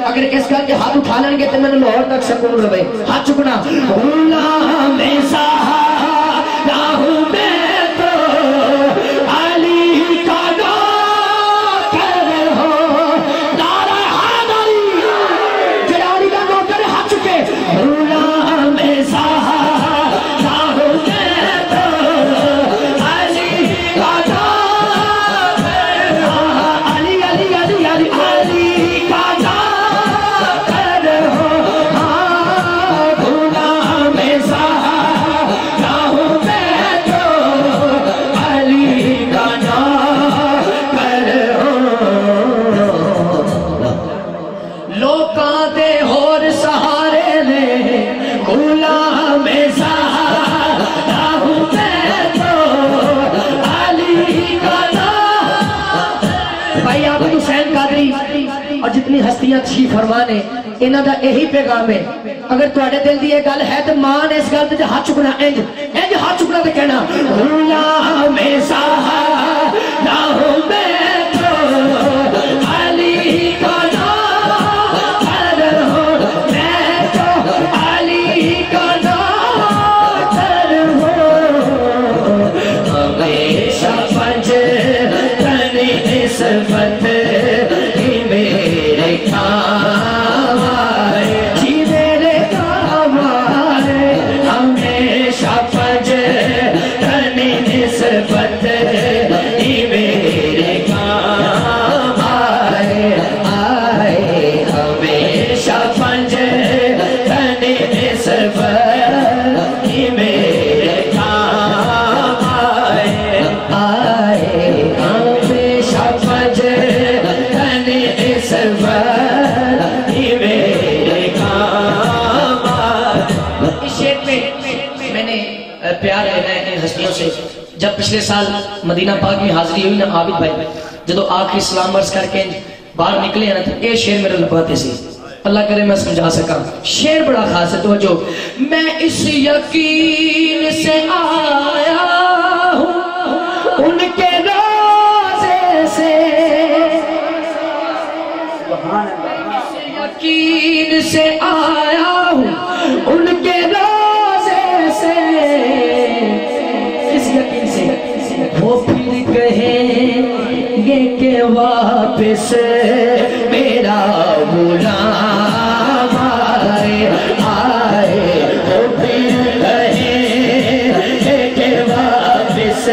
अगर इस गल के हाथ उठा लेंगे तो मैंने लाहौर तक सकून रहे। हाथ चुकना जितनी हस्तियां छी फरमान है इन्हां दा यही पैगाम है। अगर तुहाडे दिल दी ये गल है तो मान इस गल ते हाथ चुकना, इंज इंज हाथ चुकना ते कहना जब पिछले साल मदीना पाक में हाजिरी हुई ना आबिद भाई जो आखिरी सलाम वर्ष करके बाहर निकले ना तो ये शेर मेरे लबाते से अल्लाह करे मैं समझा सका। शेर बड़ा खास है। तो जो मैं इस यकीन से आया हूँ उनके रोज़े से, यकीन से आया हूँ उनके रोज़े से, इस यकीन से वो फिर कहेंगे कि वापस मेरा गुलाम आए, वो फिर कहेंगे कि वापस